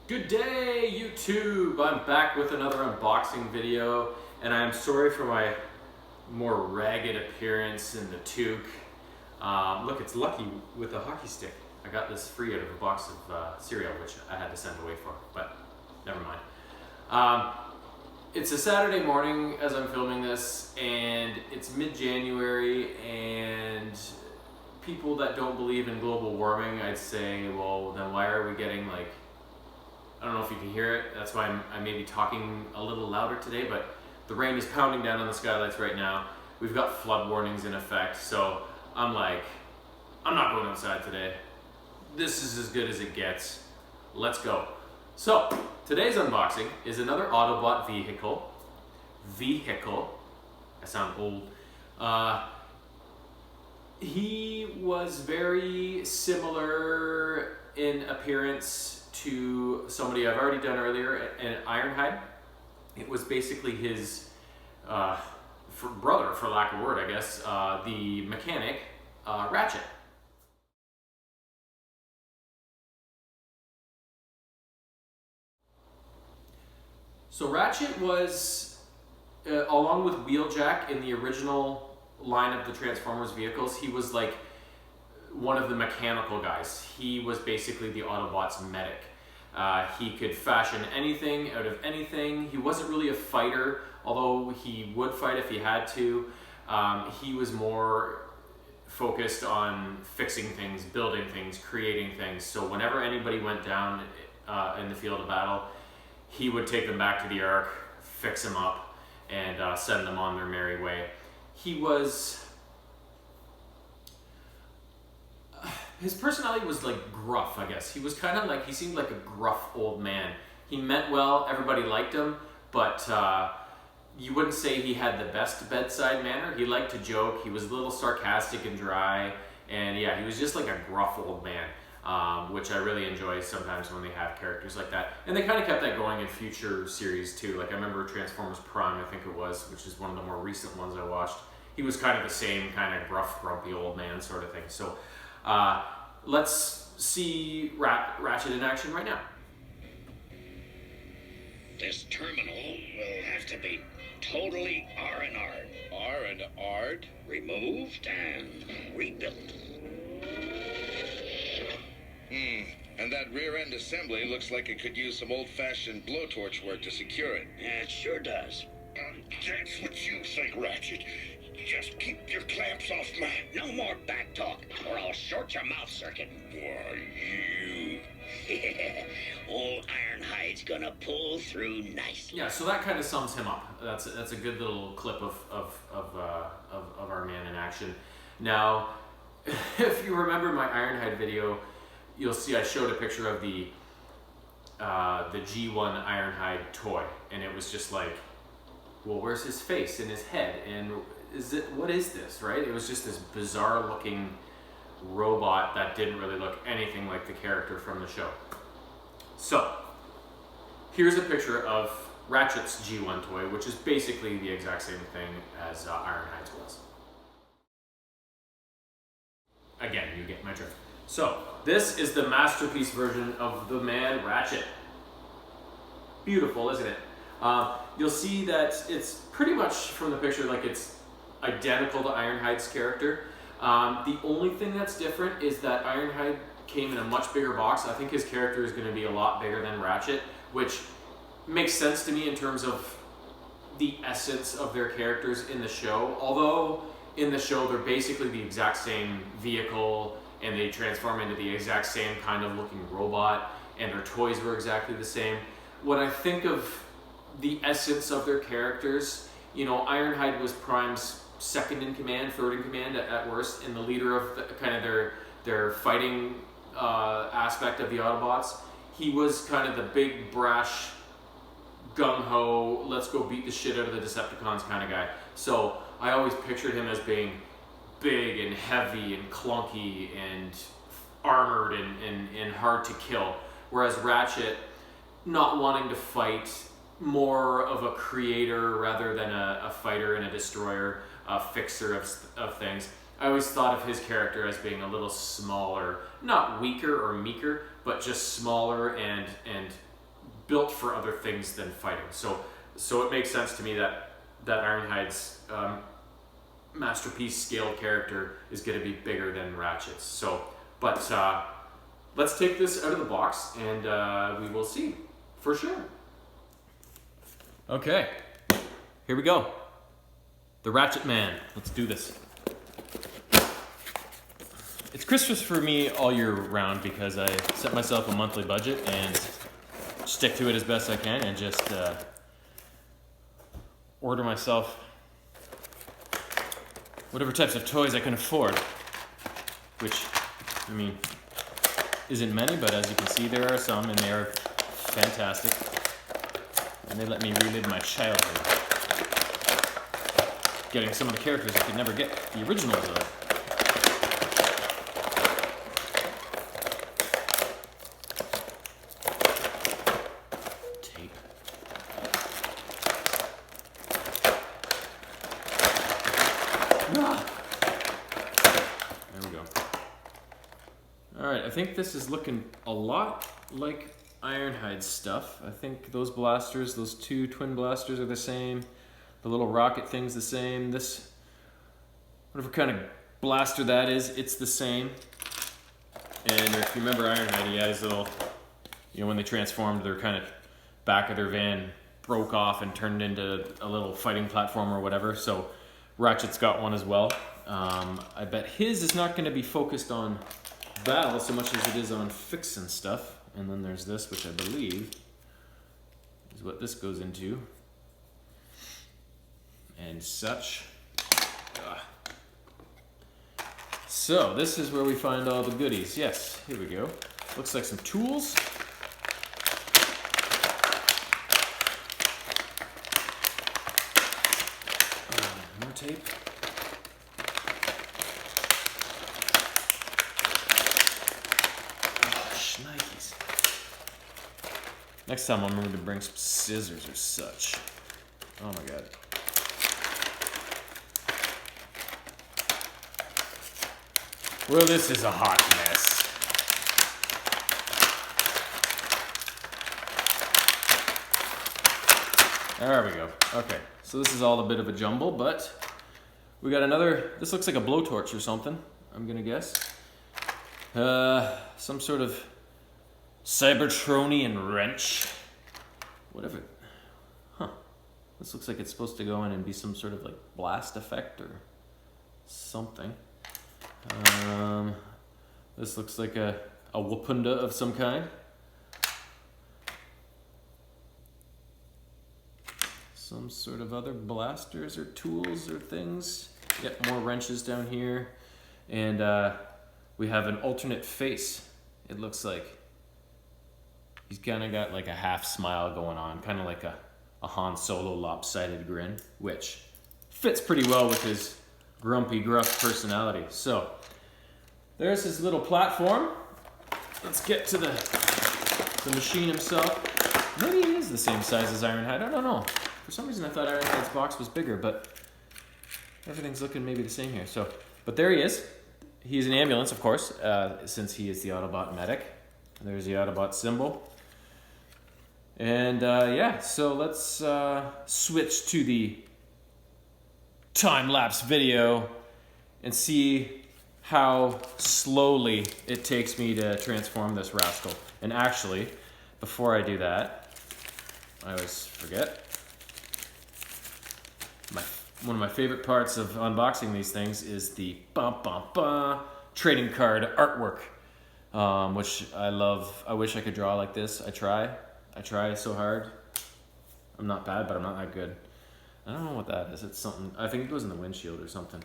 Good day, YouTube! I'm back with another unboxing video, and I'm sorry for my more ragged appearance in the toque. Look, it's Lucky with a hockey stick. I got this free out of a box of cereal, which I had to send away for, but never mind. It's a Saturday morning as I'm filming this, and it's mid-January, and people that don't believe in global warming, I'd say, well, then why are we getting like, I don't know if you can hear it, that's why I may be talking a little louder today, but the rain is pounding down on the skylights right now. We've got flood warnings in effect, so I'm like, I'm not going outside today. This is as good as it gets. Let's go. So, today's unboxing is another Autobot vehicle. I sound old. He was very similar in appearance to somebody I've already done earlier, an Ironhide. It was basically his brother, for lack of a word, I guess, the mechanic, Ratchet. So Ratchet was, along with Wheeljack in the original line of the Transformers vehicles, he was like one of the mechanical guys. He was basically the Autobots' medic. He could fashion anything out of anything. He wasn't really a fighter, although he would fight if he had to. He was more focused on fixing things, building things, creating things. So whenever anybody went down in the field of battle, he would take them back to the Ark, fix them up, and send them on their merry way. He was... his personality was like gruff, I guess. He was kind of like, he seemed like a gruff old man. He meant well, everybody liked him, but you wouldn't say he had the best bedside manner. He liked to joke, he was a little sarcastic and dry, and yeah, he was just like a gruff old man, which I really enjoy sometimes when they have characters like that. And they kind of kept that going in future series too. Like I remember Transformers Prime, I think it was, which is one of the more recent ones I watched. He was kind of the same kind of gruff, grumpy old man sort of thing. So let's see Ratchet in action right now. This terminal will have to be totally R&R'd. R&R'd? Removed and rebuilt. And that rear end assembly looks like it could use some old-fashioned blowtorch work to secure it. Yeah, it sure does. That's what you think, Ratchet. Just keep your clamps off my... No more back talk, or I'll short your mouth circuit. Why, you... Old Ironhide's gonna pull through nicely. Yeah, so that kind of sums him up. That's a good little clip of our man in action. Now, if you remember my Ironhide video, you'll see I showed a picture of the G1 Ironhide toy, and it was just like, well, where's his face and his head, and what is this, right? It was just this bizarre looking robot that didn't really look anything like the character from the show. So, here's a picture of Ratchet's G1 toy, which is basically the exact same thing as Ironhide's was. Again, you get my drift. So, this is the masterpiece version of the man Ratchet. Beautiful, isn't it? You'll see that it's pretty much from the picture like it's identical to Ironhide's character. The only thing that's different is that Ironhide came in a much bigger box. I think his character is going to be a lot bigger than Ratchet, which makes sense to me in terms of the essence of their characters in the show. Although in the show they're basically the exact same vehicle and they transform into the exact same kind of looking robot and their toys were exactly the same. When I think of the essence of their characters, you know, Ironhide was Prime's second in command, third in command at worst, and the leader of the, kind of their fighting aspect of the Autobots. He was kind of the big, brash, gung-ho, let's go beat the shit out of the Decepticons kind of guy. So I always pictured him as being big and heavy and clunky and armored and hard to kill. Whereas Ratchet, not wanting to fight, more of a creator rather than a fighter and a destroyer, a fixer of things. I always thought of his character as being a little smaller, not weaker or meeker, but just smaller and built for other things than fighting. So it makes sense to me that Ironhide's masterpiece scaled character is going to be bigger than Ratchet's. So, but let's take this out of the box and we will see for sure. Okay, here we go. The Ratchet Man. Let's do this. It's Christmas for me all year round because I set myself a monthly budget and stick to it as best I can and just order myself whatever types of toys I can afford, which, I mean, isn't many, but as you can see, there are some, and they are fantastic, and they let me relive my childhood, getting some of the characters I could never get the originals of. There we go. Alright, I think this is looking a lot like Ironhide's stuff. I think those blasters, those two twin blasters are the same. The little rocket thing's the same. This, whatever kind of blaster that is, it's the same. And if you remember Ironhide, he had his little, when they transformed, their kind of back of their van broke off and turned into a little fighting platform or whatever. So Ratchet's got one as well. I bet his is not going to be focused on battle so much as it is on fixing stuff. And then there's this, which I believe is what this goes into. And such. So this is where we find all the goodies. Yes, here we go. Looks like some tools. More tape. Oh, shnikes. Next time I'll remember to bring some scissors or such. Oh my god. Well, this is a hot mess. There we go. Okay, so this is all a bit of a jumble, but we got another, this looks like a blowtorch or something, I'm gonna guess. Some sort of Cybertronian wrench. Whatever. Huh. This looks like it's supposed to go in and be some sort of like blast effect or something. This looks like a wapunda of some kind. Some sort of other blasters or tools or things. Yep, more wrenches down here. And we have an alternate face. It looks like he's kind of got like a half smile going on, kind of like a Han Solo lopsided grin, which fits pretty well with his grumpy, gruff personality. So there's his little platform. Let's get to the machine himself. Maybe it is the same size as Ironhide. I don't know. For some reason I thought Ironhide's box was bigger, but everything's looking maybe the same here. So, but there he is. He's an ambulance, of course, since he is the Autobot medic. There's the Autobot symbol. And yeah, so let's switch to the time-lapse video and see how slowly it takes me to transform this rascal. And actually, before I do that, I always forget. One of my favorite parts of unboxing these things is the trading card artwork, which I love. I wish I could draw like this. I try so hard. I'm not bad, but I'm not that good. I don't know what that is. It's something, I think it goes in the windshield or something.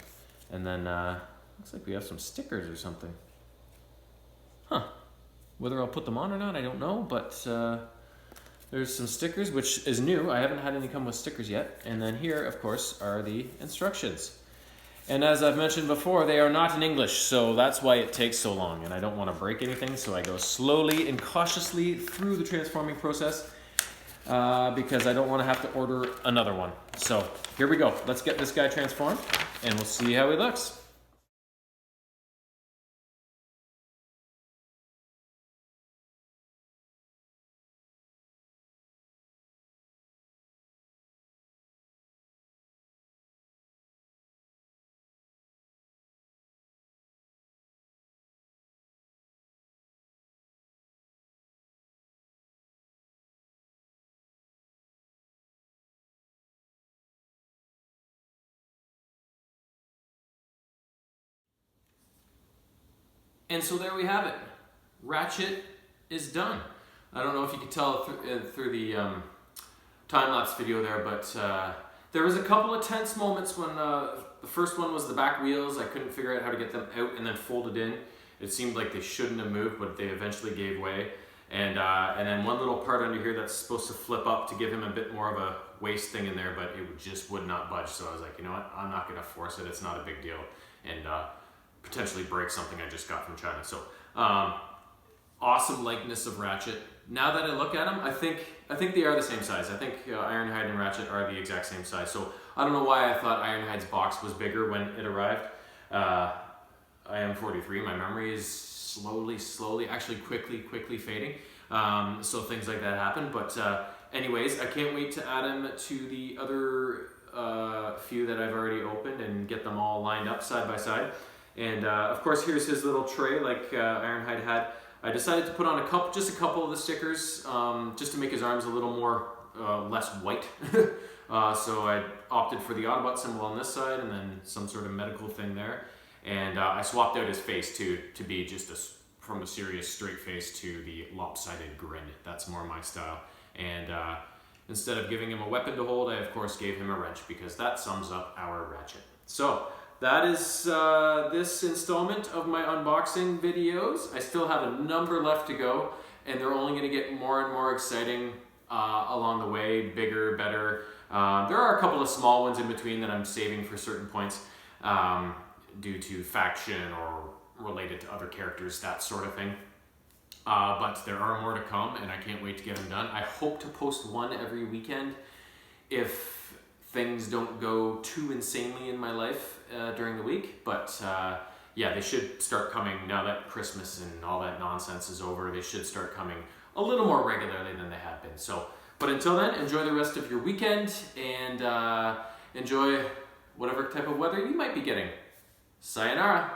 And then, looks like we have some stickers or something. Huh. Whether I'll put them on or not, I don't know, but there's some stickers, which is new. I haven't had any come with stickers yet. And then here, of course, are the instructions. And as I've mentioned before, they are not in English, so that's why it takes so long. And I don't want to break anything, so I go slowly and cautiously through the transforming process because I don't want to have to order another one. So here we go. Let's get this guy transformed, and we'll see how he looks. And so there we have it. Ratchet is done. I don't know if you could tell through the time-lapse video there, but there was a couple of tense moments when the first one was the back wheels. I couldn't figure out how to get them out and then folded in. It seemed like they shouldn't have moved, but they eventually gave way. And then one little part under here that's supposed to flip up to give him a bit more of a waist thing in there, but it just would not budge. So I was like, you know what, I'm not gonna force it. It's not a big deal. And potentially break something I just got from China. So awesome likeness of Ratchet. Now that I look at them, I think they are the same size. I think Ironhide and Ratchet are the exact same size. So I don't know why I thought Ironhide's box was bigger when it arrived. I am 43. My memory is slowly, actually quickly fading. So things like that happen. But anyways, I can't wait to add him to the other few that I've already opened and get them all lined up side by side. And of course, here's his little tray like Ironhide had. I decided to put on just a couple of the stickers just to make his arms a little more less white. So I opted for the Autobot symbol on this side and then some sort of medical thing there. And I swapped out his face to be just from a serious straight face to the lopsided grin. That's more my style. And instead of giving him a weapon to hold, I of course gave him a wrench because that sums up our Ratchet. So that is this installment of my unboxing videos. I still have a number left to go, and they're only going to get more and more exciting along the way, bigger, better. There are a couple of small ones in between that I'm saving for certain points due to faction or related to other characters, that sort of thing. But there are more to come, and I can't wait to get them done. I hope to post one every weekend if things don't go too insanely in my life during the week. But yeah, they should start coming now that Christmas and all that nonsense is over. They should start coming a little more regularly than they have been. So, but until then, enjoy the rest of your weekend and enjoy whatever type of weather you might be getting. Sayonara.